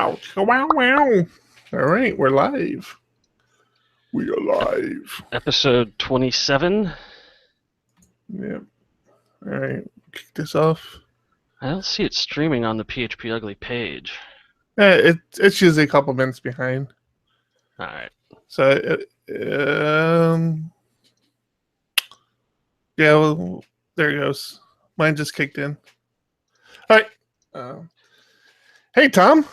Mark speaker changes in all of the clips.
Speaker 1: Wow, wow, wow. All right, we're live. We are live.
Speaker 2: Episode 27.
Speaker 1: Yeah. All right, kick this off.
Speaker 2: I don't see it streaming on the PHPUgly page.
Speaker 1: It's usually a couple minutes behind.
Speaker 2: All right.
Speaker 1: So, yeah, well, there it goes. Mine just kicked in. All right. Hey, Tom.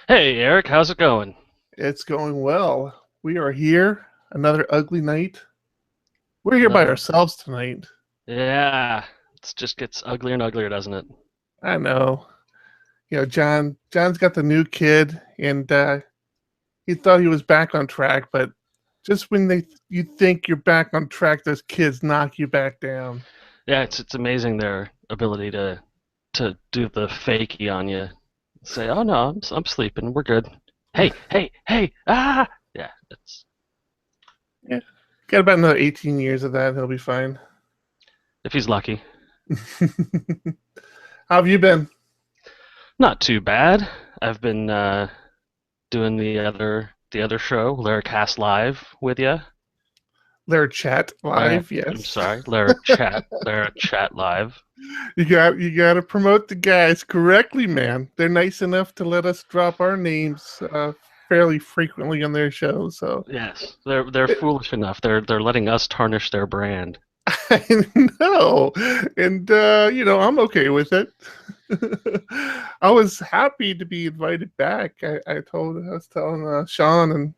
Speaker 2: Hey, Eric, how's it going?
Speaker 1: It's going well. We are here. Another ugly night. We're here by ourselves tonight.
Speaker 2: Yeah, it just gets uglier and uglier, doesn't it?
Speaker 1: I know. You know, John's got the new kid, and he thought he was back on track, but just when you think you're back on track, those kids knock you back down.
Speaker 2: Yeah, it's amazing their ability to do the fakey on you. Say, oh no, I'm sleeping, we're good. Hey, ah! Yeah, it's...
Speaker 1: Yeah, got about another 18 years of that, he'll be fine.
Speaker 2: If he's lucky.
Speaker 1: How have you been?
Speaker 2: Not too bad. I've been doing the other show, Laracast Live, with you.
Speaker 1: Larachat Live, yes.
Speaker 2: I'm sorry, Larachat Live.
Speaker 1: You got to promote the guys correctly, man. They're nice enough to let us drop our names fairly frequently on their show. So
Speaker 2: yes, they're foolish enough. They're letting us tarnish their brand.
Speaker 1: I know, and I'm okay with it. I was happy to be invited back. I was telling Sean, and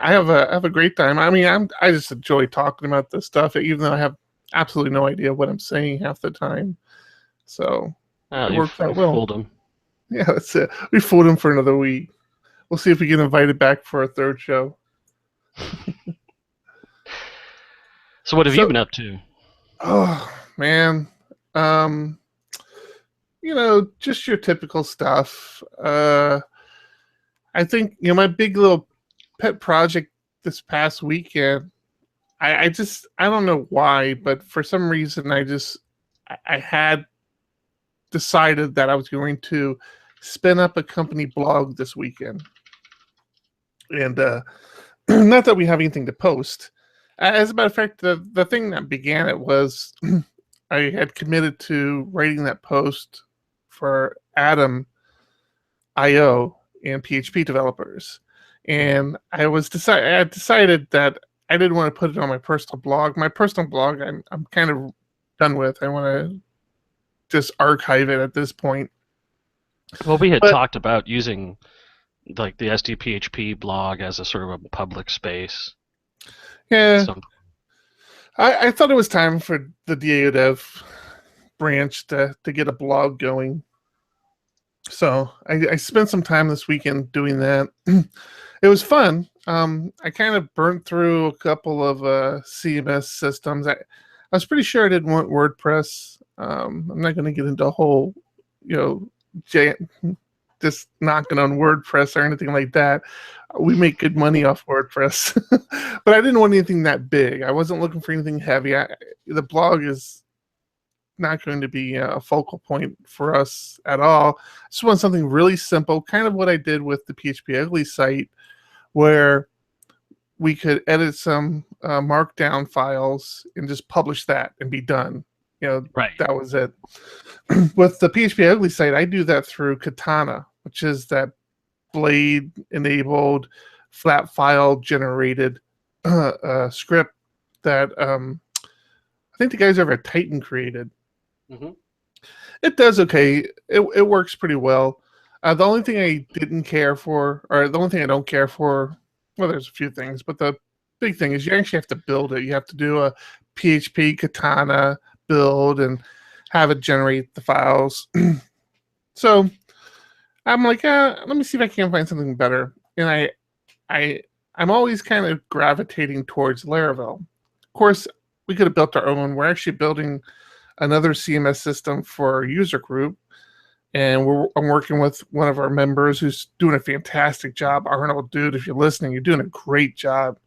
Speaker 1: I have a great time. I mean, I just enjoy talking about this stuff, even though I have absolutely no idea what I'm saying half the time. So it worked out well.
Speaker 2: Fooled him.
Speaker 1: Yeah, that's it. We fooled him for another week. We'll see if we get invited back for a third show.
Speaker 2: So what have you been up to?
Speaker 1: Oh man, just your typical stuff. I think my big little pet project this past weekend. I don't know why, but for some reason I had decided that I was going to spin up a company blog this weekend, and not that we have anything to post. As a matter of fact, the thing that began it was I had committed to writing that post for Atom IO and PHP developers, and I had decided that I didn't want to put it on my personal blog. My personal blog, I'm kind of done with. I want to just archive it at this point.
Speaker 2: Well, we had talked about using like the SDPHP blog as a sort of a public space.
Speaker 1: Yeah, I thought it was time for the DiegoDev branch to get a blog going. So I spent some time this weekend doing that. It was fun. I kind of burnt through a couple of CMS systems. I was pretty sure I didn't want WordPress. I'm not going to get into a whole, just knocking on WordPress or anything like that. We make good money off WordPress, but I didn't want anything that big. I wasn't looking for anything heavy. The blog is not going to be a focal point for us at all. I just want something really simple, kind of what I did with the PHPUgly site, where we could edit some markdown files and just publish that and be done.
Speaker 2: Right.
Speaker 1: That was it. With the PHPUgly site, I do that through Katana, which is that Blade-enabled flat file generated script that I think the guys over at Titan created.
Speaker 2: Mm-hmm.
Speaker 1: It does okay. It works pretty well. The only thing I didn't care for, or the only thing I don't care for, well, there's a few things, but the big thing is you actually have to build it. You have to do a PHP Katana build and have it generate the files. So I'm like, let me see if I can find something better. And I'm always kind of gravitating towards Laravel. Of course, we could have built our own. We're actually building another CMS system for our user group. And I'm working with one of our members who's doing a fantastic job. Arnold, dude, if you're listening, you're doing a great job.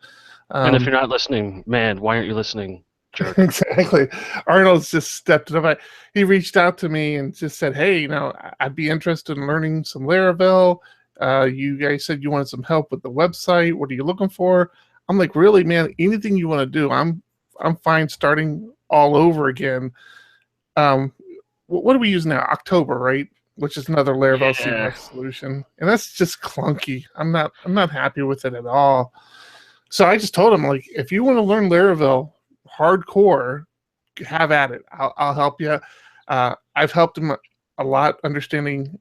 Speaker 2: And if you're not listening, man, why aren't you listening? Jerk.
Speaker 1: Exactly. Arnold's just stepped it up. He reached out to me and just said, "Hey, I'd be interested in learning some Laravel. You guys said you wanted some help with the website. What are you looking for?" I'm like, "Really, man? Anything you want to do? I'm fine starting all over again." What do we use now? October, right? Which is another Laravel CMS solution, and that's just clunky. I'm not happy with it at all. So I just told him, like, if you want to learn Laravel hardcore, have at it. I'll help you. I've helped him a lot understanding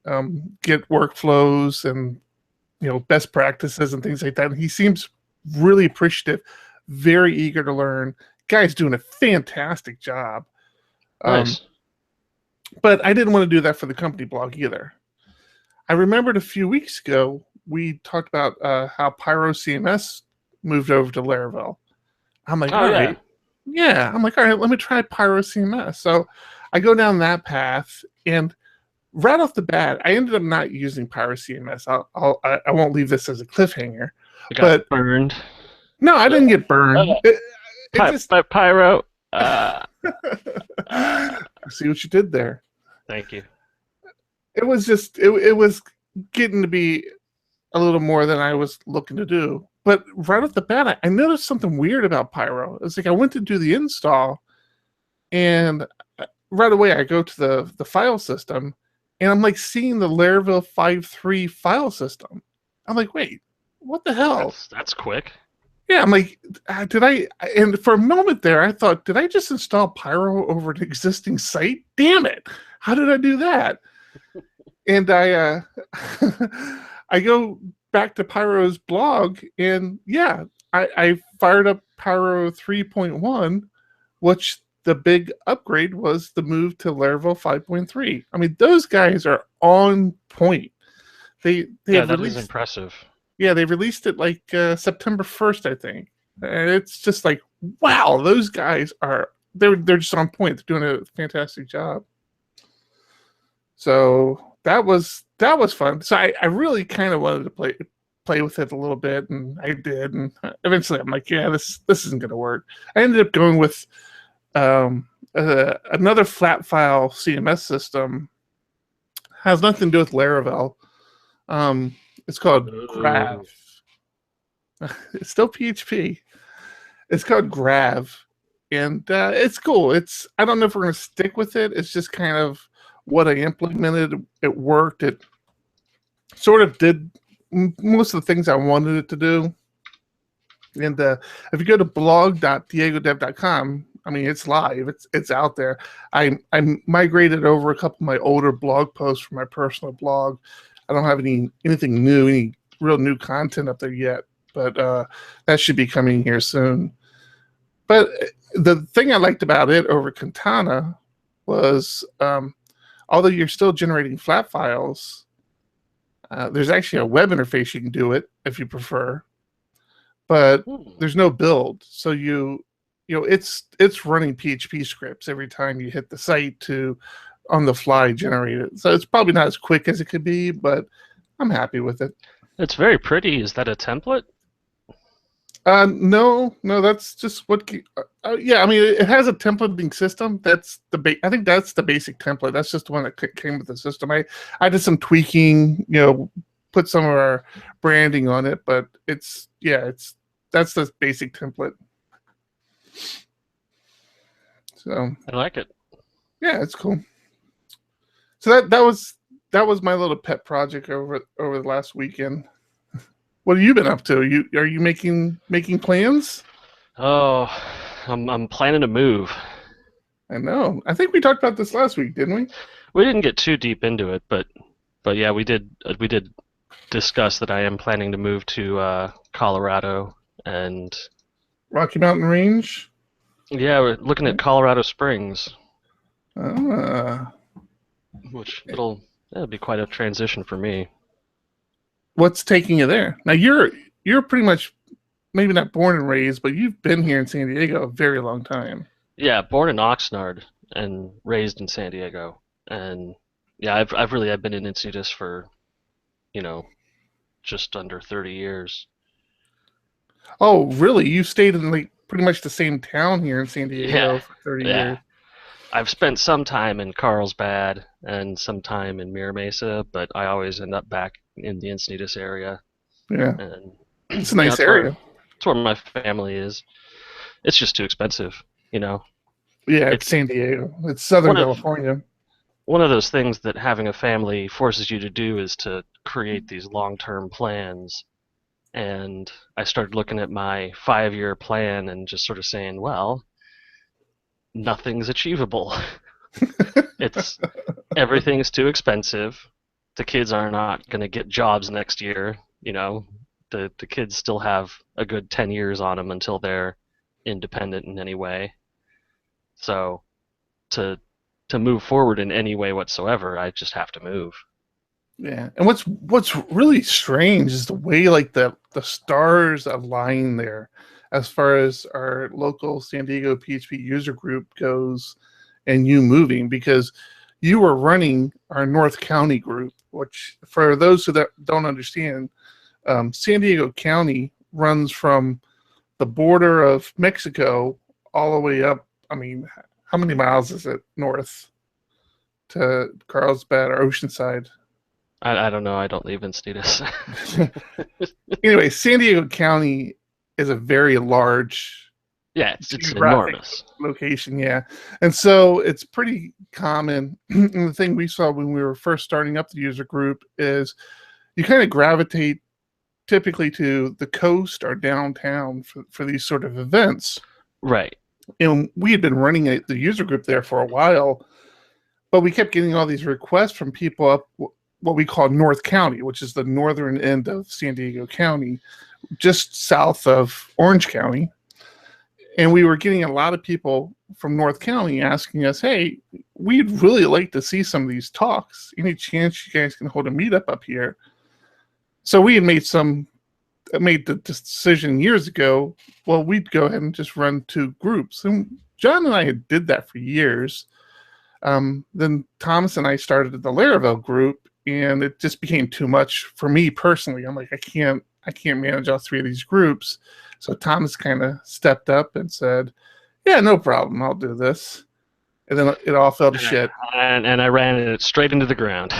Speaker 1: Git workflows and best practices and things like that. And he seems really appreciative, very eager to learn. Guy's doing a fantastic job.
Speaker 2: Nice.
Speaker 1: But I didn't want to do that for the company blog either. I remembered a few weeks ago we talked about how PyroCMS moved over to Laravel. I'm like, all right. Yeah, I'm like, all right, let me try PyroCMS. So I go down that path, and right off the bat, I ended up not using PyroCMS. I won't leave this as a cliffhanger.
Speaker 2: You got burned.
Speaker 1: No, I didn't get burned.
Speaker 2: Pyro.
Speaker 1: See what you did there.
Speaker 2: Thank you.
Speaker 1: It was just it was getting to be a little more than I was looking to do. But right off the bat, I noticed something weird about Pyro. It's like I went to do the install, and right away I go to the file system, and I'm like seeing the Laravel 5.3 file system. I'm like, wait, what the hell?
Speaker 2: That's quick.
Speaker 1: Yeah, I'm like, did I? And for a moment there, I thought, did I just install Pyro over an existing site? Damn it! How did I do that? And I I go back to Pyro's blog, and yeah, I fired up Pyro 3.1, which the big upgrade was the move to Laravel 5.3. I mean, those guys are on point. That is
Speaker 2: impressive.
Speaker 1: Yeah, they released it like September 1st, I think. And it's just like, wow, those guys they're just on point. They're doing a fantastic job. So that was fun. So I really kind of wanted to play with it a little bit, and I did. And eventually, I'm like, yeah, this isn't going to work. I ended up going with another flat file CMS system. Has nothing to do with Laravel. It's called Grav. It's still PHP. It's called Grav, and it's cool. I don't know if we're going to stick with it. It's just kind of what I implemented. It worked. It sort of did most of the things I wanted it to do. And if you go to blog.DiegoDev.com, I mean, it's live. It's out there. I migrated over a couple of my older blog posts from my personal blog. I don't have anything new, any real new content up there yet, but that should be coming here soon. But the thing I liked about it over Katana was, although you're still generating flat files, there's actually a web interface you can do it if you prefer, but there's no build. So it's running PHP scripts every time you hit the site to on the fly generate it. So it's probably not as quick as it could be, but I'm happy with it.
Speaker 2: It's very pretty. Is that a template?
Speaker 1: No, that's just what. Yeah, I mean, it has a templating system. That's I think that's the basic template. That's just the one that came with the system. I did some tweaking, put some of our branding on it, but that's the basic template. So
Speaker 2: I like it.
Speaker 1: Yeah, it's cool. So that was my little pet project over the last weekend. What have you been up to? Are you making plans?
Speaker 2: Oh, I'm planning to move.
Speaker 1: I know. I think we talked about this last week, didn't we?
Speaker 2: We didn't get too deep into it, but yeah, we did discuss that I am planning to move to Colorado and
Speaker 1: Rocky Mountain Range.
Speaker 2: Yeah, we're looking at Colorado Springs. Which it'll be quite a transition for me.
Speaker 1: What's taking you there? Now you're pretty much maybe not born and raised, but you've been here in San Diego a very long time.
Speaker 2: Yeah, born in Oxnard and raised in San Diego, and yeah, I've been in Encinitas for, just under 30 years.
Speaker 1: Oh, really? You stayed in like pretty much the same town here in San Diego for 30 years.
Speaker 2: I've spent some time in Carlsbad and some time in Mira Mesa, but I always end up back in the Encinitas area.
Speaker 1: Yeah,
Speaker 2: And
Speaker 1: it's a nice area.
Speaker 2: It's where my family is. It's just too expensive, you know.
Speaker 1: Yeah, it's San Diego. It's Southern California.
Speaker 2: One of those things that having a family forces you to do is to create these long-term plans. And I started looking at my 5-year plan and just sort of saying, well, nothing's achievable. Everything's too expensive. The kids are not going to get jobs next year. You know, the kids still have a good 10 years on them until they're independent in any way. So to move forward in any way whatsoever, I just have to move.
Speaker 1: Yeah, and what's really strange is the way like the stars align there, as far as our local San Diego PHP user group goes, and you moving, because you were running our North County group, which for those who don't understand, San Diego County runs from the border of Mexico all the way up. I mean, how many miles is it north to Carlsbad or Oceanside?
Speaker 2: I don't know. I don't live in Encinitas.
Speaker 1: Anyway, San Diego County is a very large,
Speaker 2: it's enormous
Speaker 1: location. Yeah, and so it's pretty common. And the thing we saw when we were first starting up the user group is you kind of gravitate typically to the coast or downtown for these sort of events.
Speaker 2: Right.
Speaker 1: And we had been running the user group there for a while, but we kept getting all these requests from people up what we call North County, which is the northern end of San Diego County, just south of Orange County. And we were getting a lot of people from North County asking us, hey, we'd really like to see some of these talks. Any chance you guys can hold a meetup up here? So we had made the decision years ago, well, we'd go ahead and just run 2 groups. And John and I did that for years. Then Thomas and I started the Laravel group, and it just became too much for me personally. I'm like, I can't manage all 3 of these groups. So Thomas kind of stepped up and said, yeah, no problem, I'll do this. And then it all fell to shit.
Speaker 2: And I ran it straight into the ground.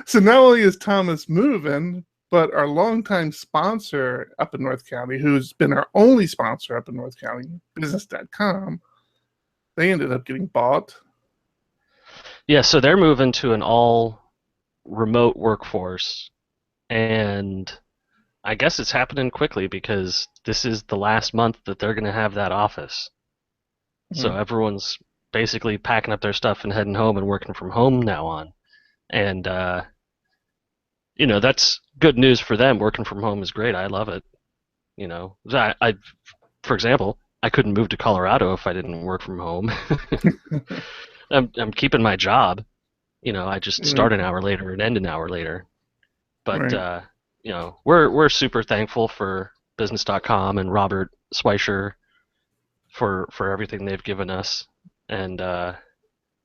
Speaker 1: So not only is Thomas moving, but our longtime sponsor up in North County, who's been our only sponsor up in North County, business.com, they ended up getting bought.
Speaker 2: Yeah, so they're moving to an all remote workforce, and I guess it's happening quickly because this is the last month that they're going to have that office. Mm-hmm. So everyone's basically packing up their stuff and heading home and working from home now on. And, you know, that's good news for them. Working from home is great. I love it. You know, I for example, I couldn't move to Colorado if I didn't work from home. I'm keeping my job. You know, I just start an hour later and end an hour later. But you know, we're super thankful for business.com and Robert Schweischer for everything they've given us. And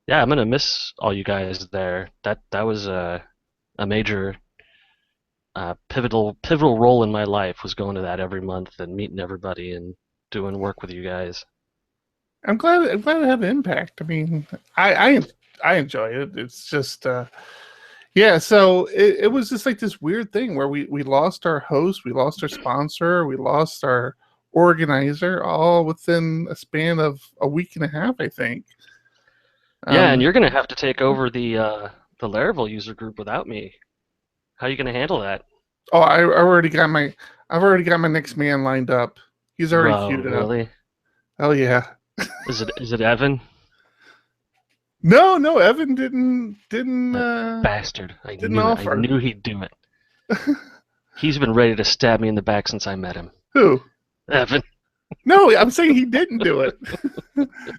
Speaker 2: yeah, I'm gonna miss all you guys there. That was a major pivotal role in my life, was going to that every month and meeting everybody and doing work with you guys.
Speaker 1: I'm glad it had an impact. I mean, I enjoy it. It's just yeah, so it was just like this weird thing where we lost our host, we lost our sponsor, we lost our organizer, all within a span of a week and a half, I think.
Speaker 2: Yeah, and you're gonna have to take over the Laravel user group without me. How are you gonna handle that?
Speaker 1: Oh, I've already got my next man lined up. He's already queued up.
Speaker 2: Really?
Speaker 1: Oh yeah.
Speaker 2: Is it Evan?
Speaker 1: No, Evan didn't
Speaker 2: bastard. I
Speaker 1: offer.
Speaker 2: knew he'd do it. He's been ready to stab me in the back since I met him.
Speaker 1: Who?
Speaker 2: Evan.
Speaker 1: No, I'm saying he didn't do it.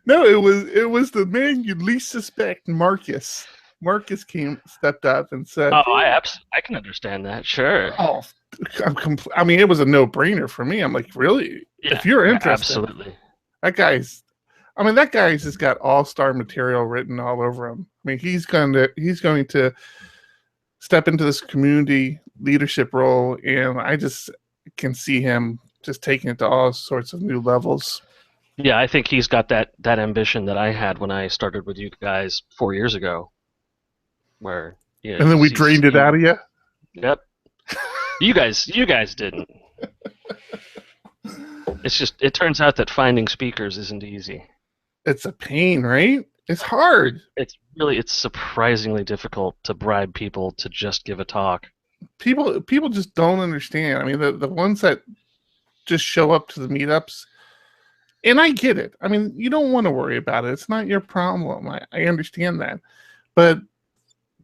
Speaker 1: No, it was the man you least suspect, Marcus. Marcus stepped up and said,
Speaker 2: "Oh, I can understand that. Sure."
Speaker 1: Oh, I mean, it was a no-brainer for me. I'm like, really? Yeah, if you're interested,
Speaker 2: absolutely.
Speaker 1: That guy's just got all-star material written all over him. I mean, he's going to step into this community leadership role, and I just can see him just taking it to all sorts of new levels.
Speaker 2: Yeah, I think he's got that ambition that I had when I started with you guys 4 years ago, where
Speaker 1: and then we drained it out of you.
Speaker 2: Yep. You guys didn't. It's just, it turns out that finding speakers isn't easy.
Speaker 1: It's a pain, right? It's hard.
Speaker 2: It's surprisingly difficult to bribe people to just give a talk.
Speaker 1: People just don't understand. I mean, the ones that just show up to the meetups, and I get it. I mean, you don't want to worry about it. It's not your problem. I understand that. But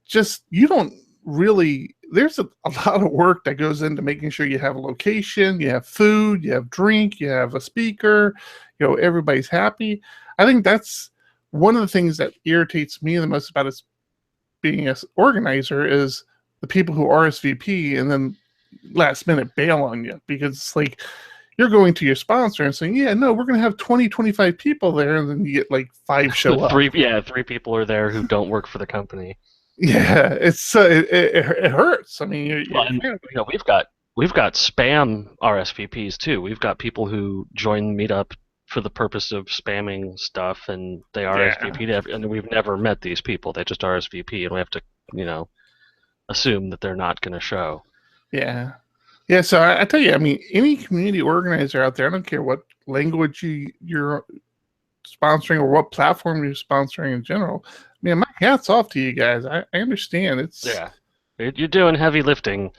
Speaker 1: just, you don't really, there's a lot of work that goes into making sure you have a location, you have food, you have drink, you have a speaker, everybody's happy. I think that's one of the things that irritates me the most about us being an organizer is the people who RSVP and then last minute bail on you, because it's like you're going to your sponsor and saying, yeah, no, we're going to have 20, 25 people there, and then you get like 5 show up.
Speaker 2: 3 people are there who don't work for the company.
Speaker 1: Yeah, it's it hurts. I mean,
Speaker 2: we've got spam RSVPs too. We've got people who join Meetup for the purpose of spamming stuff, and they RSVP and we've never met these people. They just RSVP, and we have to, assume that they're not going to show.
Speaker 1: Yeah. So I tell you, I mean, any community organizer out there, I don't care what language you're sponsoring or what platform you're sponsoring in general. Man, my hat's off to you guys. I understand.
Speaker 2: You're doing heavy lifting.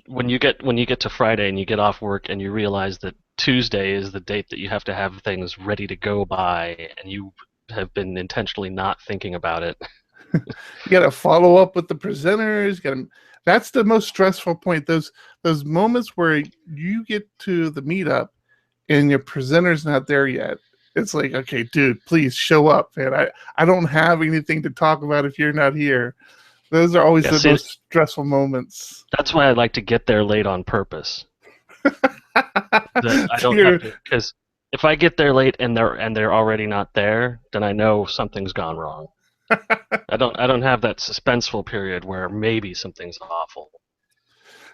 Speaker 2: When you get to Friday and you get off work and you realize that Tuesday is the date that you have to have things ready to go by, and you have been intentionally not thinking about it.
Speaker 1: You got to follow up with the presenters. That's the most stressful point. Those moments where you get to the meetup and your presenter's not there yet. It's like, okay, dude, please show up, man. I don't have anything to talk about if you're not here. Those are always the most stressful moments.
Speaker 2: That's why I like to get there late on purpose. I don't have to, because if I get there late and they're already not there, then I know something's gone wrong. I don't have that suspenseful period where maybe something's awful.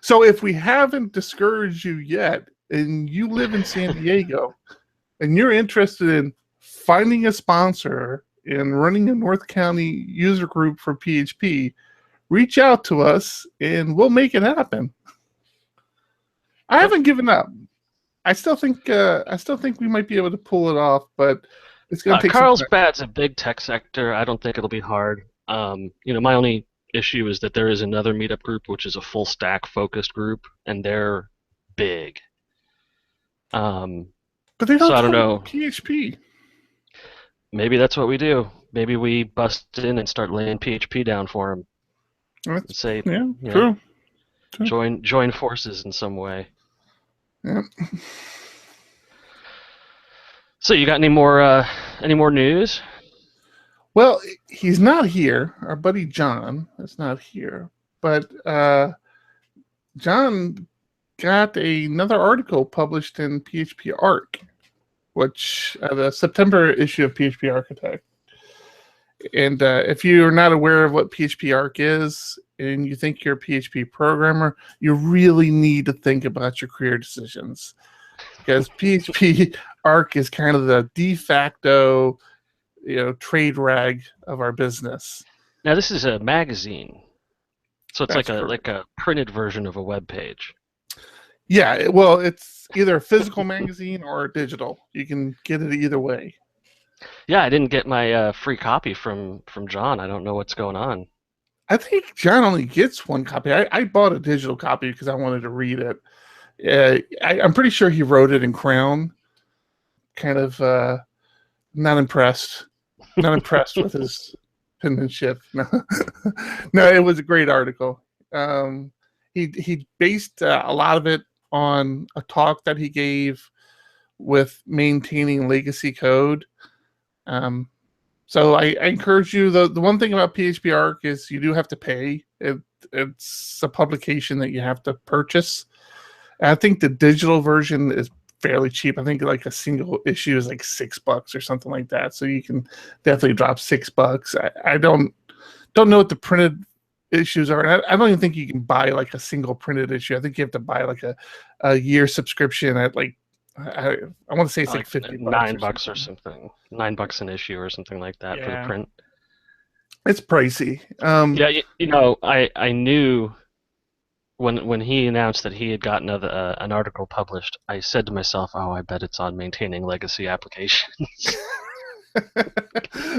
Speaker 1: So if we haven't discouraged you yet, and you live in San Diego, and you're interested in finding a sponsor and running a North County user group for PHP, reach out to us and we'll make it happen. I haven't given up. I still think we might be able to pull it off, but it's going to take
Speaker 2: Carlsbad's a big tech sector. I don't think it'll be hard. My only issue is that there is another meetup group which is a full stack focused group, and they're big.
Speaker 1: But they don't. So I don't know. PHP.
Speaker 2: Maybe that's what we do. Maybe we bust in and start laying PHP down for them.
Speaker 1: Let's
Speaker 2: say,
Speaker 1: true.
Speaker 2: Join forces in some way.
Speaker 1: Yeah.
Speaker 2: So you got any more news?
Speaker 1: Well, he's not here. Our buddy John is not here, but John got another article published in PHP Arc, which the September issue of PHP Architect. And if you're not aware of what PHP Arc is, and you think you're a PHP programmer, you really need to think about your career decisions, because PHP Arc is kind of the de facto, trade rag of our business.
Speaker 2: Now this is a magazine, so it's like a printed version of a web page.
Speaker 1: Yeah, well, it's either a physical magazine or digital. You can get it either way.
Speaker 2: Yeah, I didn't get my free copy from John. I don't know what's going on.
Speaker 1: I think John only gets one copy. I bought a digital copy because I wanted to read it. I'm pretty sure he wrote it in Crown. Kind of not impressed. Not impressed with his penmanship. No, it was a great article. He based a lot of it on a talk that he gave with maintaining legacy code. So I encourage you. The one thing about PHP Arc is you do have to pay. It's a publication that you have to purchase. And I think the digital version is fairly cheap. I think like a single issue is like $6 or something like that. So you can definitely drop $6. I don't know what the printed issues are. And I don't even think you can buy like a single printed issue. I think you have to buy like a year subscription at like I want to say it's like $50
Speaker 2: $9 or something. $9 an issue or something like that for the print.
Speaker 1: It's pricey.
Speaker 2: Yeah, I knew when he announced that he had gotten an article published, I said to myself, "Oh, I bet it's on maintaining legacy applications."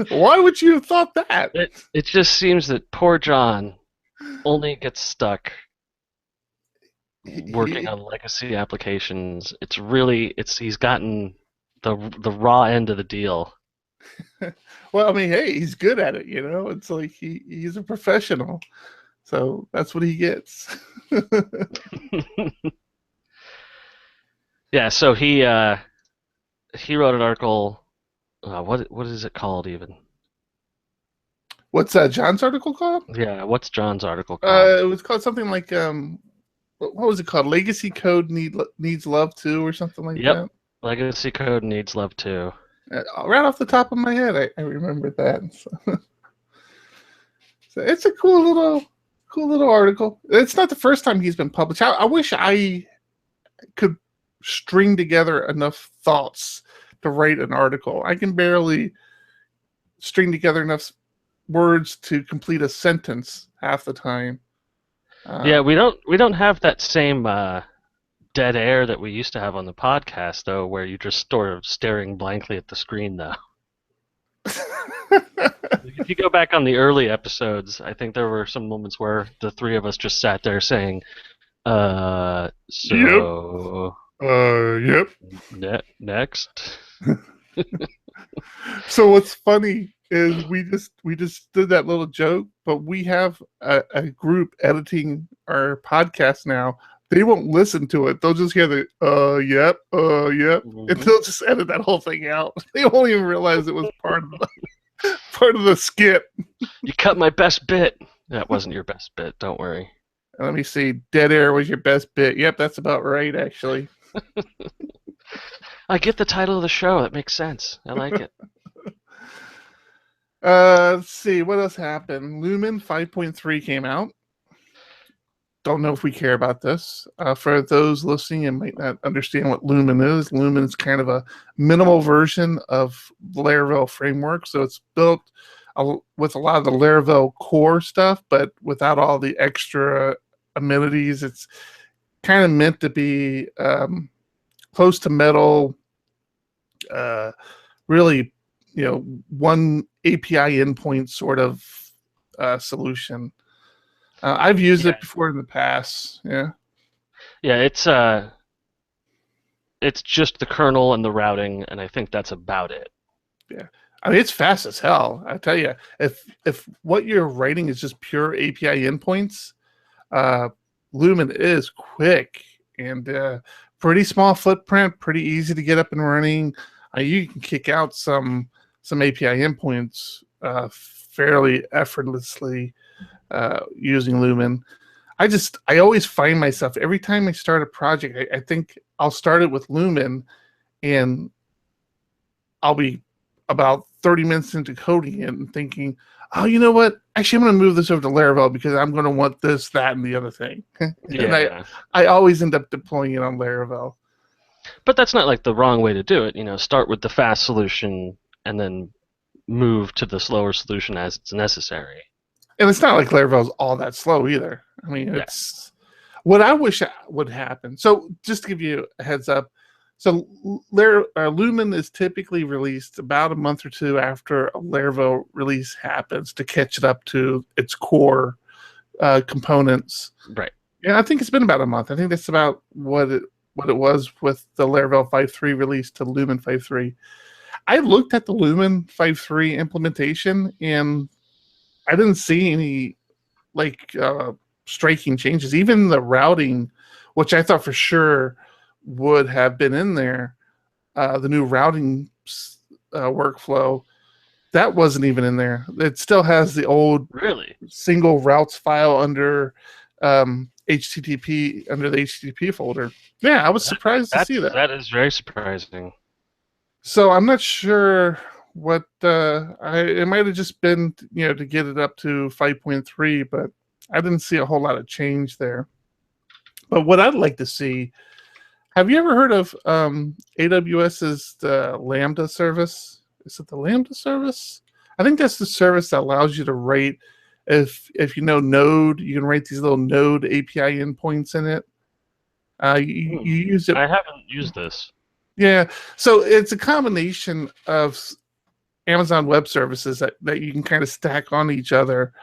Speaker 1: Why would you have thought that?
Speaker 2: It just seems that poor John only gets stuck working on legacy applications. He's gotten the raw end of the deal.
Speaker 1: Well, I mean, hey, he's good at it, It's like he's a professional. So that's what he gets.
Speaker 2: Yeah, so he wrote an article. What is it called even?
Speaker 1: What's John's article called?
Speaker 2: Yeah, what's John's article called?
Speaker 1: It was called something like what was it called? Legacy code needs love too, or something like that.
Speaker 2: Legacy code needs love too.
Speaker 1: Right off the top of my head, I remember that. So it's a cool little article. It's not the first time he's been published. I wish I could string together enough thoughts to write an article. I can barely string together enough words to complete a sentence half the time.
Speaker 2: Yeah, we don't have that same dead air that we used to have on the podcast, though, where you're just sort of staring blankly at the screen, though. If you go back on the early episodes, I think there were some moments where the three of us just sat there saying,
Speaker 1: Yep.
Speaker 2: Next.
Speaker 1: So what's funny is we just did that little joke, but we have a group editing our podcast now. They won't listen to it. They'll just hear the yep,
Speaker 2: Mm-hmm.
Speaker 1: and they'll just edit that whole thing out. They won't even realize it was part of the skit.
Speaker 2: You cut my best bit. That wasn't your best bit. Don't worry.
Speaker 1: Let me see. Dead air was your best bit. Yep, that's about right, actually.
Speaker 2: I get the title of the show. That makes sense. I like it.
Speaker 1: Let's see. What else happened? Lumen 5.3 came out. Don't know if we care about this. For those listening and might not understand what Lumen is kind of a minimal version of the Laravel framework. So it's built with a lot of the Laravel core stuff, but without all the extra amenities. It's kind of meant to be close to metal, really, one API endpoint sort of solution. I've used it before in the past. Yeah.
Speaker 2: Yeah, it's just the kernel and the routing, and I think that's about it.
Speaker 1: Yeah. I mean, it's fast as hell. I tell you, if what you're writing is just pure API endpoints, Lumen is quick and pretty small footprint, pretty easy to get up and running. You can kick out some API endpoints fairly effortlessly using Lumen. I always find myself every time I start a project, I think I'll start it with Lumen, and I'll be about 30 minutes into coding it and thinking, oh, you know what? Actually, I'm going to move this over to Laravel because I'm going to want this, that, and the other thing. And I always end up deploying it on Laravel.
Speaker 2: But that's not like the wrong way to do it. Start with the fast solution and then move to the slower solution as it's necessary.
Speaker 1: And it's not like Laravel's all that slow either. I mean, it's what I wish would happen. So just to give you a heads up, so Lumen is typically released about a month or two after a Laravel release happens to catch it up to its core components.
Speaker 2: Right.
Speaker 1: Yeah, I think it's been about a month. I think that's about what it was with the Laravel 5.3 release to Lumen 5.3. I looked at the Lumen 5.3 implementation and I didn't see any striking changes. Even the routing, which I thought for sure would have been in there, the new routing workflow, that wasn't even in there. It still has the old single routes file under HTTP, under the HTTP folder. Yeah, I was surprised to see that.
Speaker 2: That is very surprising.
Speaker 1: So I'm not sure what it might have just been, to get it up to 5.3, but I didn't see a whole lot of change there. But what I'd like to see, have you ever heard of AWS's the Lambda service? Is it the Lambda service? I think that's the service that allows you to write, if you know Node, you can write these little Node API endpoints in it. You use it.
Speaker 2: I haven't used this.
Speaker 1: Yeah, so it's a combination of Amazon Web Services that you can kind of stack on each other,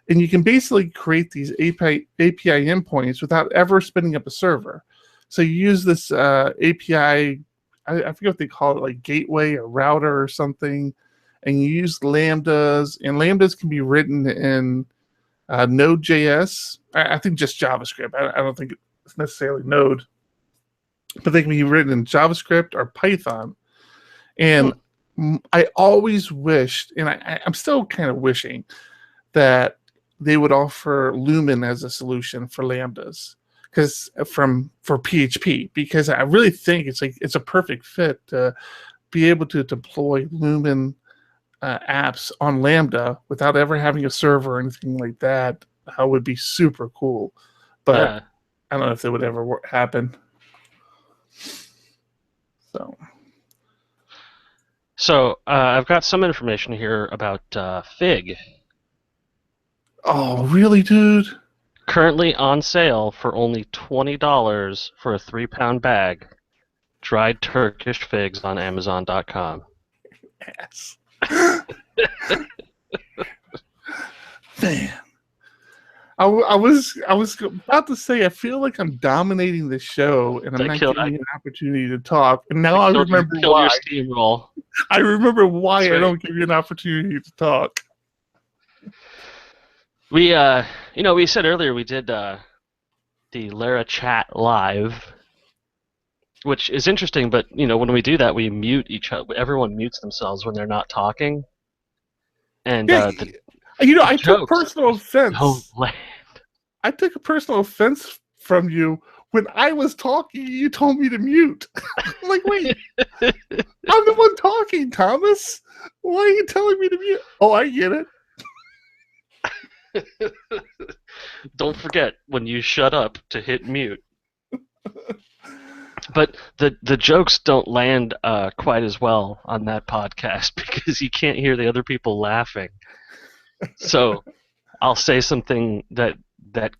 Speaker 1: and you can basically create these API endpoints without ever spinning up a server. So you use this API, I forget what they call it, like gateway or router or something, and you use lambdas, and lambdas can be written in Node.js. I think just JavaScript. I don't think it's necessarily Node, but they can be written in JavaScript or Python. And I always wished, and I'm still kind of wishing, that they would offer Lumen as a solution for lambdas, because for PHP, because I really think it's a perfect fit to be able to deploy Lumen apps on Lambda without ever having a server or anything like that. Would be super cool, but
Speaker 2: Yeah.
Speaker 1: I don't know if that would ever happen.
Speaker 2: So I've got some information here about Fig.
Speaker 1: Oh, really, dude?
Speaker 2: Currently on sale for only $20 for a 3-pound bag. Dried Turkish figs on Amazon.com.
Speaker 1: Yes. Man. I was about to say, I feel like I'm dominating the show and I'm not giving you an opportunity to talk. And now I remember why.
Speaker 2: Your steamroll.
Speaker 1: I remember why I don't give you an opportunity to talk.
Speaker 2: We we said earlier we did the Lara chat live, which is interesting, but when we do that we mute each other. Everyone mutes themselves when they're not talking. And
Speaker 1: I took personal offense.
Speaker 2: Don't land.
Speaker 1: I took a personal offense from you when I was talking. You told me to mute. I'm like, wait, I'm the one talking, Thomas. Why are you telling me to mute? Oh, I get it.
Speaker 2: Don't forget when you shut up to hit mute. But the jokes don't land quite as well on that podcast because you can't hear the other people laughing. So I'll say something that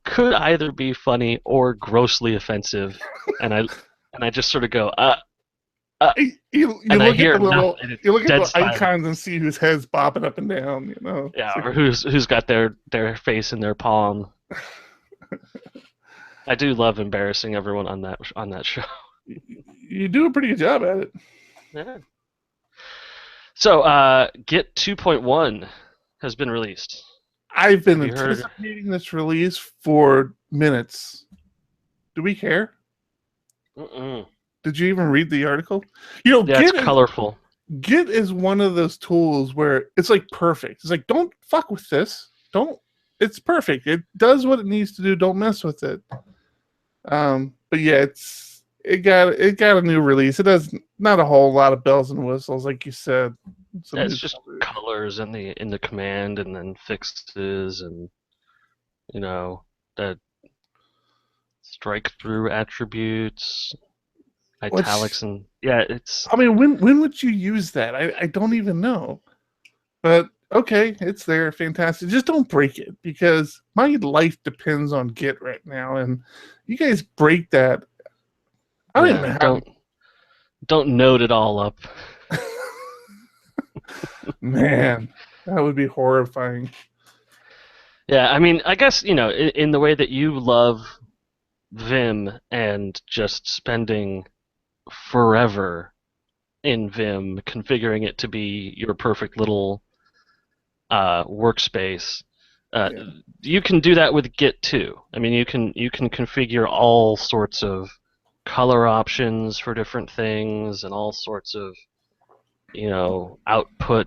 Speaker 2: could either be funny or grossly offensive, and I just sort of go
Speaker 1: you look at the icons and see whose head's bobbing up and down,
Speaker 2: Yeah, or who's got their face in their palm. I do love embarrassing everyone on that show.
Speaker 1: You do a pretty good job at it.
Speaker 2: Yeah. So Git 2.1 has been released.
Speaker 1: I've been anticipating this release for minutes. Do we care?
Speaker 2: Mm-mm.
Speaker 1: Did you even read the article?
Speaker 2: It's colorful.
Speaker 1: Git is one of those tools where it's like perfect. It's like, don't fuck with this. It's perfect. It does what it needs to do. Don't mess with it. But yeah, it got a new release. It does not a whole lot of bells and whistles, like you said.
Speaker 2: It's just colors in the command, and then fixes, and that strike through attributes, italics, and it's.
Speaker 1: I mean, when would you use that? I don't even know. But okay, it's there, fantastic. Just don't break it, because my life depends on Git right now, and you guys break that. I don't even know.
Speaker 2: Don't note it all up.
Speaker 1: Man, that would be horrifying.
Speaker 2: Yeah, I mean, I guess, in the way that you love Vim and just spending forever in Vim, configuring it to be your perfect little workspace, you can do that with Git too. I mean, you can configure all sorts of color options for different things and all sorts of output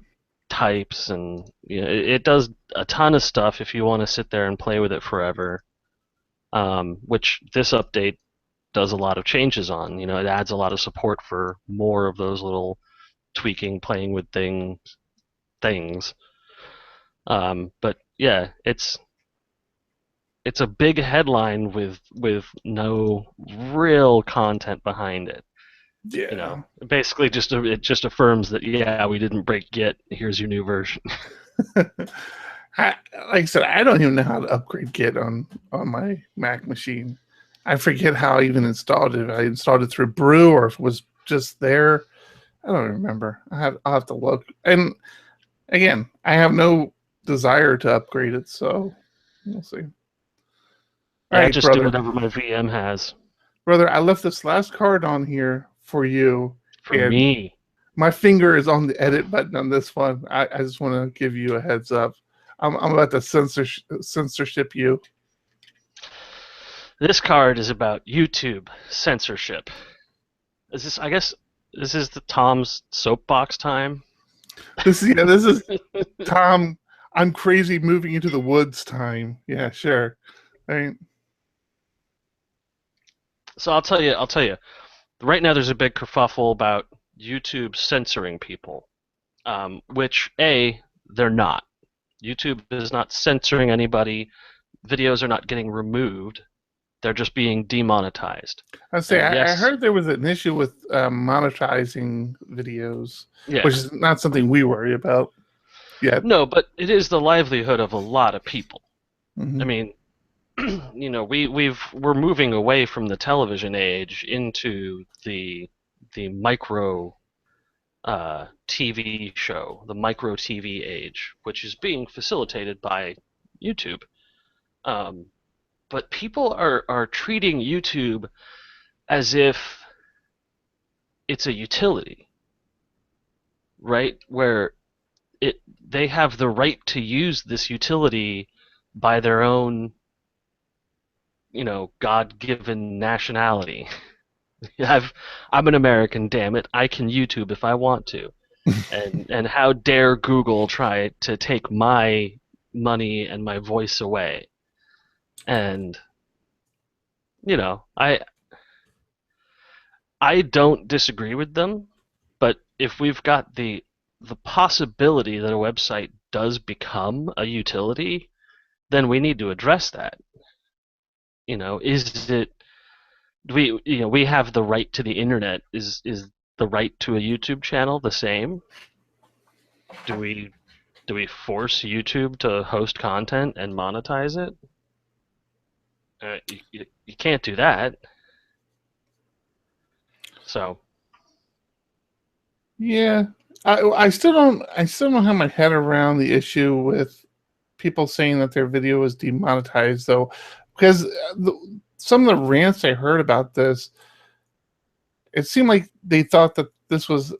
Speaker 2: types, and it does a ton of stuff if you want to sit there and play with it forever, which this update does a lot of changes on. It adds a lot of support for more of those little tweaking, playing with things. But yeah, it's it's a big headline with no real content behind it.
Speaker 1: Yeah.
Speaker 2: You know, basically it just affirms that yeah, we didn't break Git. Here's your new version.
Speaker 1: Like I said, I don't even know how to upgrade Git on my Mac machine. I forget how I even installed it. I installed it through Brew, or if it was just there. I don't remember. I'll have to look. And again, I have no desire to upgrade it, so we'll see. All
Speaker 2: Yeah,
Speaker 1: right,
Speaker 2: just do
Speaker 1: brother.
Speaker 2: whatever my VM has.
Speaker 1: Brother, I left this last card on here for you.
Speaker 2: For me.
Speaker 1: My finger is on the edit button on this one. I just want to give you a heads up. I'm about to censorship you.
Speaker 2: This card is about YouTube censorship. I guess this is the Tom's soapbox time.
Speaker 1: This is Tom. I'm crazy moving into the woods time. Yeah, sure. Right.
Speaker 2: So I'll tell you. Right now, there's a big kerfuffle about YouTube censoring people, which they're not. YouTube is not censoring anybody. Videos are not getting removed. They're just being demonetized.
Speaker 1: I heard there was an issue with monetizing videos, which is not something we worry about yet.
Speaker 2: No, but it is the livelihood of a lot of people.
Speaker 1: Mm-hmm.
Speaker 2: I mean, you know, we're moving away from the television age into the micro TV show, the micro TV age, which is being facilitated by YouTube. But people are treating YouTube as if it's a utility, right? Where they have the right to use this utility by their own, you know, God-given nationality. I'm an American, damn it. I can YouTube if I want to. and how dare Google try to take my money and my voice away? And you know, I don't disagree with them, but if we've got the possibility that a website does become a utility, then we need to address that. You know, we have the right to the internet. Is the right to a YouTube channel the same? Do we force YouTube to host content and monetize it? You can't do that. So.
Speaker 1: Yeah, I still don't have my head around the issue with people saying that their video is demonetized, though, because some of the rants I heard about this, it seemed like they thought that this was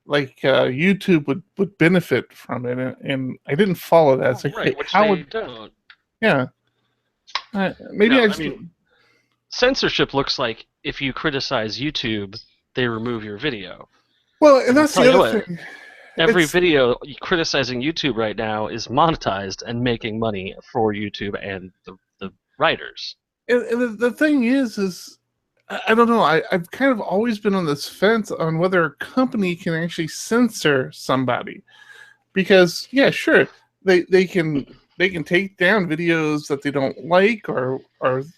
Speaker 1: YouTube would benefit from it, and I didn't follow that. It's like,
Speaker 2: right,
Speaker 1: hey,
Speaker 2: which
Speaker 1: how
Speaker 2: they
Speaker 1: would
Speaker 2: don't.
Speaker 1: Yeah, maybe
Speaker 2: no, I mean, censorship looks like if you criticize YouTube, they remove your video.
Speaker 1: Well, and that's the other thing.
Speaker 2: Every video criticizing YouTube right now is monetized and making money for YouTube and the writers.
Speaker 1: And the thing is I don't know. I've kind of always been on this fence on whether a company can actually censor somebody, because yeah, sure, they can take down videos that they don't like, or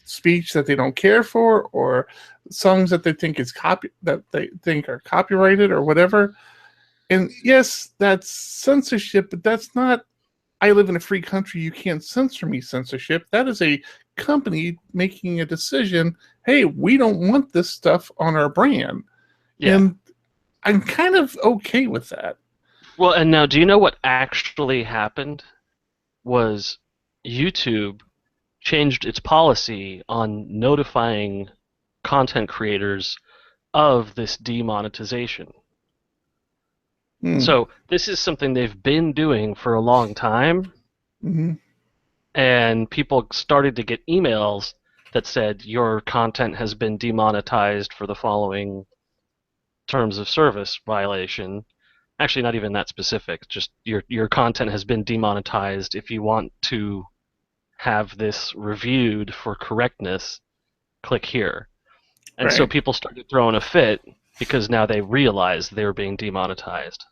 Speaker 1: speech that they don't care for, or songs that they think are copyrighted or whatever. And yes, that's censorship, but that's not, I live in a free country, you can't censor me censorship. That is a company making a decision, hey, we don't want this stuff on our brand. Yeah. And I'm kind of okay with that.
Speaker 2: Well, and now, do you know what actually happened? Was YouTube changed its policy on notifying content creators of this demonetization. So this is something they've been doing for a long time, and people started to get emails that said your content has been demonetized for the following terms of service violation. Actually, not even that specific. Just your content has been demonetized. If you want to have this reviewed for correctness, click here. And so people started throwing a fit because now they realized they were being demonetized.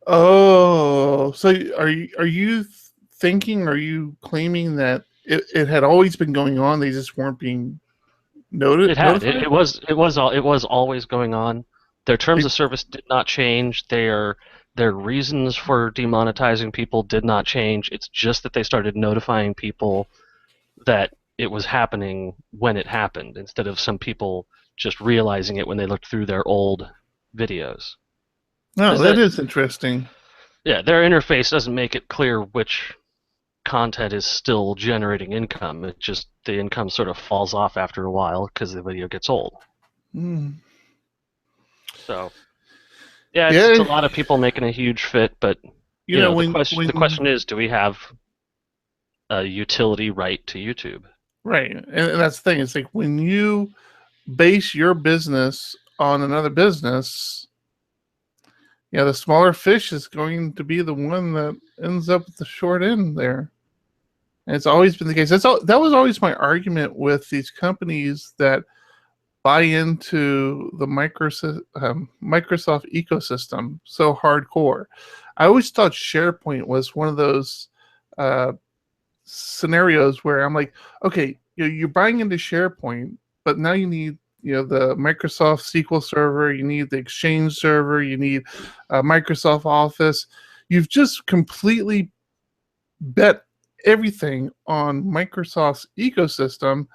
Speaker 1: Oh, so are you thinking? Are you claiming that it had always been going on. They just weren't being
Speaker 2: It had.
Speaker 1: notified.
Speaker 2: It was always going on. Their terms of service did not change. Their reasons for demonetizing people did not change. It's just that they started notifying people that it was happening when it happened, instead of some people just realizing it when they looked through their old videos.
Speaker 1: No, that is interesting.
Speaker 2: Yeah, their interface doesn't make it clear which content is still generating income. It just, the income sort of falls off after a while because the video gets old.
Speaker 1: Mm.
Speaker 2: So, yeah, it's a lot of people making a huge fit, but you know, the question is, do we have a utility right to YouTube?
Speaker 1: Right, and that's the thing. It's like when you base your business on another business, the smaller fish is going to be the one that ends up at the short end there. And it's always been the case. That was always my argument with these companies that buy into the Microsoft ecosystem so hardcore. I always thought SharePoint was one of those scenarios where I'm like, okay, you're buying into SharePoint, but now you need the Microsoft SQL Server, you need the Exchange server, you need Microsoft Office. You've just completely bet everything on Microsoft's ecosystem,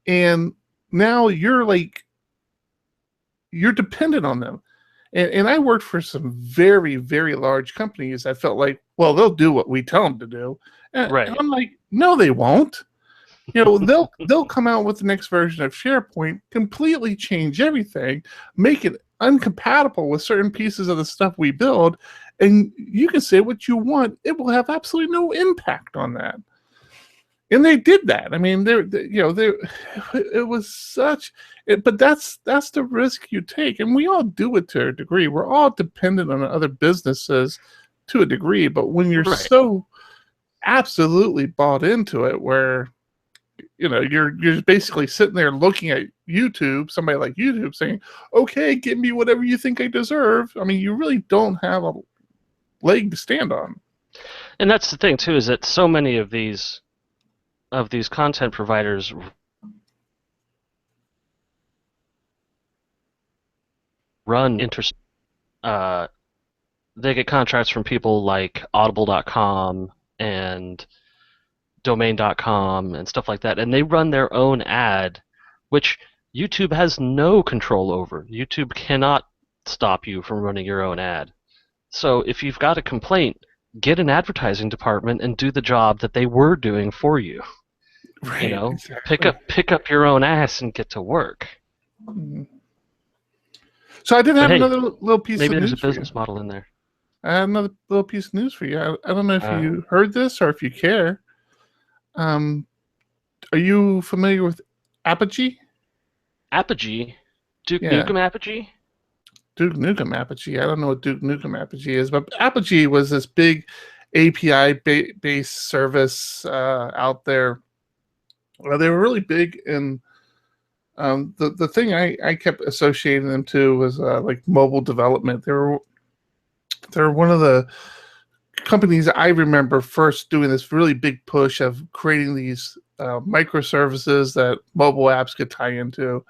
Speaker 1: and now you're dependent on them. And I worked for some very, very large companies. I felt like, well, they'll do what we tell them to do. And I'm like, no, they won't. They'll come out with the next version of SharePoint, completely change everything, make it incompatible with certain pieces of the stuff we build, and you can say what you want. It will have absolutely no impact on that. And they did that. I mean, it was such. But that's the risk you take, and we all do it to a degree. We're all dependent on other businesses to a degree. But when you're so absolutely bought into it, where you're basically sitting there looking at YouTube, somebody like YouTube saying, "Okay, give me whatever you think I deserve." I mean, you really don't have a leg to stand on.
Speaker 2: And that's the thing too, is that so many of these content providers run they get contracts from people like audible.com and domain.com and stuff like that, and they run their own ad, which YouTube has no control over. YouTube cannot stop you from running your own ad. So if you've got a complaint, get an advertising department and do the job that they were doing for you.
Speaker 1: Right, exactly.
Speaker 2: Pick up your own ass and get to work.
Speaker 1: So I did have another little piece of news.
Speaker 2: Maybe there's a business model in there.
Speaker 1: I have another little piece of news for you. I don't know if you heard this or if you care. Are you familiar with Apogee?
Speaker 2: Apogee? Duke Nukem Apogee?
Speaker 1: Duke Nukem Apogee. I don't know what Duke Nukem Apogee is, but Apogee was this big API-based service out there. Well, they were really big, and the thing I kept associating them to was like mobile development. They're one of the companies I remember first doing this really big push of creating these microservices that mobile apps could tie into.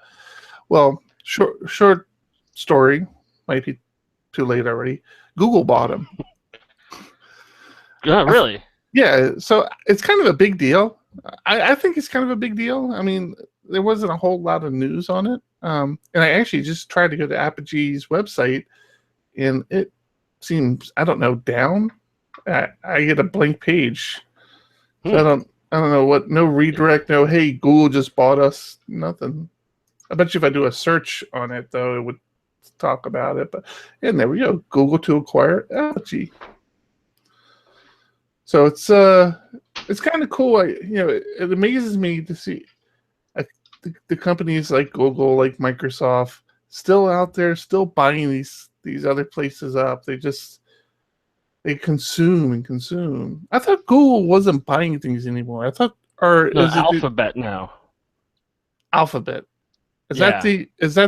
Speaker 1: Well, short story, might be too late already. Google bought them.
Speaker 2: Oh, really?
Speaker 1: Yeah, so it's kind of a big deal. I think it's kind of a big deal. I mean, there wasn't a whole lot of news on it. And I actually just tried to go to Apogee's website, and it seems, I don't know, down. I get a blank page. So I don't know what, no redirect, no, hey, Google just bought us, nothing. I bet you if I do a search on it, though, it would talk about it. But, and there we go, Google to acquire Apogee. So it's kind of cool. It amazes me to see the companies like Google, like Microsoft, still out there, still buying these other places up. They consume and consume. I thought Google wasn't buying things anymore. I thought,
Speaker 2: Alphabet now.
Speaker 1: Alphabet. Is that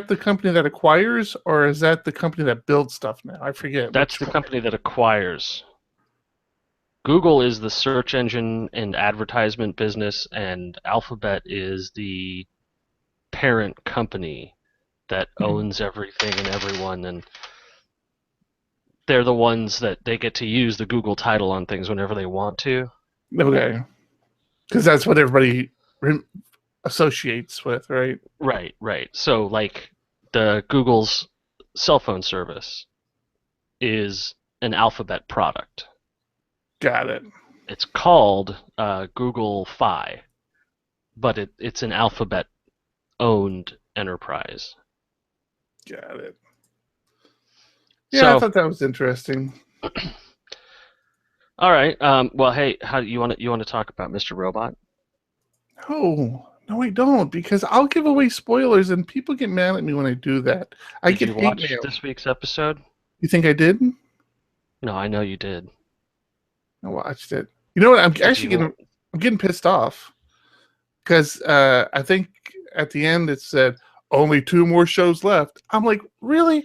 Speaker 1: the company that acquires, or is that the company that builds stuff now? I forget.
Speaker 2: That's the company that acquires. Google is the search engine and advertisement business, and Alphabet is the parent company that owns everything and everyone, and they're the ones that they get to use the Google title on things whenever they want to.
Speaker 1: Okay. Because that's what everybody associates with, right?
Speaker 2: Right. So, like, the Google's cell phone service is an Alphabet product.
Speaker 1: Got it.
Speaker 2: It's called Google Fi, but it's an Alphabet-owned enterprise.
Speaker 1: Got it. Yeah,
Speaker 2: So,
Speaker 1: I thought that was interesting.
Speaker 2: all right. Well, hey, how you want to talk about Mr. Robot?
Speaker 1: No, I don't, because I'll give away spoilers, and people get mad at me when I do that. I
Speaker 2: Did
Speaker 1: get
Speaker 2: you
Speaker 1: hate
Speaker 2: watch
Speaker 1: mail.
Speaker 2: this week's episode?
Speaker 1: You think I did?
Speaker 2: No, I know you did.
Speaker 1: I watched it. You know what? I'm getting pissed off because I think at the end it said only 2 more shows left. I'm like, really?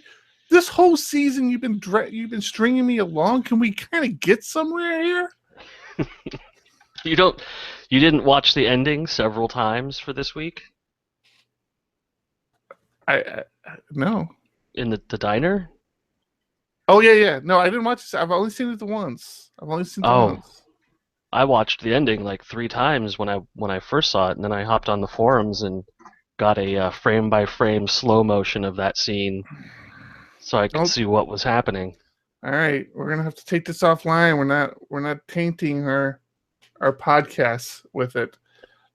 Speaker 1: This whole season you've been stringing me along. Can we kind of get somewhere here?
Speaker 2: You didn't watch the ending several times for this week?
Speaker 1: I no.
Speaker 2: In the diner?
Speaker 1: Oh yeah. No, I didn't watch this. I've only seen it once.
Speaker 2: I watched the ending like 3 times when I first saw it, and then I hopped on the forums and got a frame by frame slow motion of that scene, so I could see what was happening.
Speaker 1: All right, we're gonna have to take this offline. We're not tainting our podcasts with it.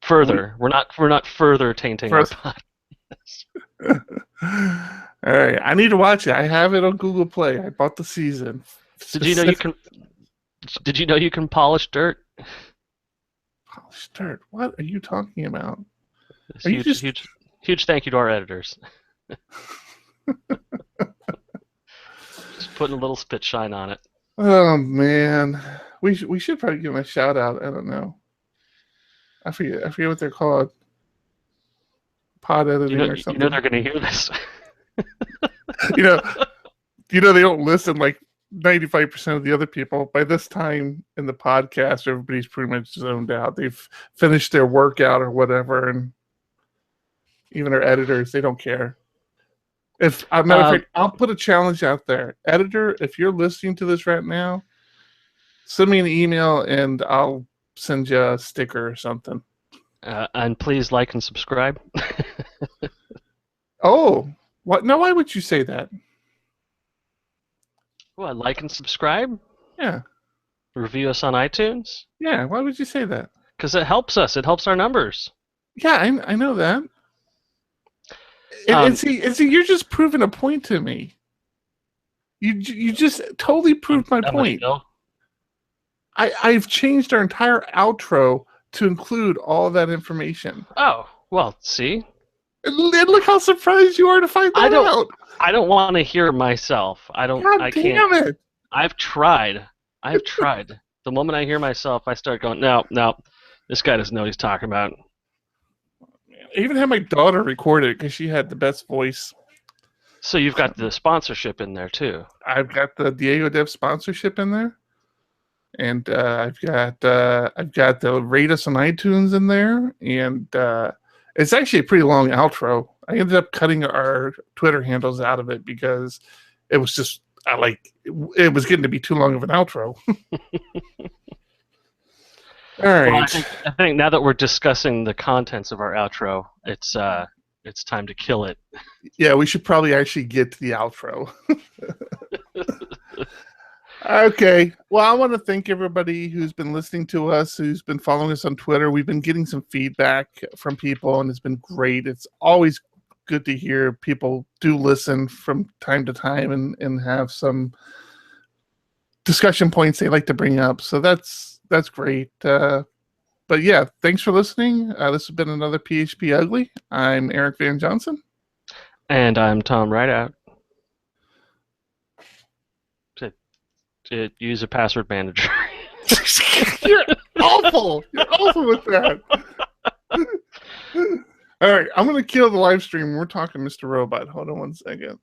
Speaker 2: Further, we're not further tainting our podcast.
Speaker 1: All right, I need to watch it. I have it on Google Play. I bought the season.
Speaker 2: Did you know you can polish dirt?
Speaker 1: Polish dirt? What are you talking about?
Speaker 2: Huge thank you to our editors. Just putting a little spit shine on it.
Speaker 1: Oh man, we should probably give them a shout out. I don't know. I forget what they're called. Pod editing or something.
Speaker 2: You know they're going to hear this.
Speaker 1: you know they don't listen like 95% of the other people. By this time in the podcast, everybody's pretty much zoned out. They've finished their workout or whatever, and even our editors, they don't care. If I'll put a challenge out there. Editor, if you're listening to this right now, send me an email and I'll send you a sticker or something.
Speaker 2: And please like and subscribe.
Speaker 1: Oh, what? No, why would you say that?
Speaker 2: Well, like and subscribe?
Speaker 1: Yeah.
Speaker 2: Review us on iTunes?
Speaker 1: Yeah, why would you say that?
Speaker 2: Because it helps us. It helps our numbers.
Speaker 1: Yeah, I know that. And see, you're just proving a point to me. You just totally proved my point. I've changed our entire outro to include all of that information.
Speaker 2: Oh, well, see?
Speaker 1: And look how surprised you are to find that out.
Speaker 2: I don't want to hear myself. I can't.
Speaker 1: Damn it.
Speaker 2: I've tried. The moment I hear myself, I start going, no, this guy doesn't know what he's talking about.
Speaker 1: I even had my daughter record it because she had the best voice.
Speaker 2: So you've got the sponsorship in there too.
Speaker 1: I've got the DiegoDev sponsorship in there, and I've got the rate us on iTunes in there, and it's actually a pretty long outro. I ended up cutting our Twitter handles out of it because it was just it was getting to be too long of an outro. All right.
Speaker 2: Well, I think now that we're discussing the contents of our outro, it's time to kill it.
Speaker 1: Yeah, we should probably actually get to the outro. Okay. Well, I want to thank everybody who's been listening to us, who's been following us on Twitter. We've been getting some feedback from people, and it's been great. It's always good to hear people do listen from time to time and have some discussion points they like to bring up. So that's great. But yeah, thanks for listening. This has been another PHP Ugly. I'm Eric Van Johnson.
Speaker 2: And I'm Tom Rideout. To use a password manager.
Speaker 1: You're awful. You're awful with that. All right, I'm going to kill the live stream. We're talking Mr. Robot. Hold on one second.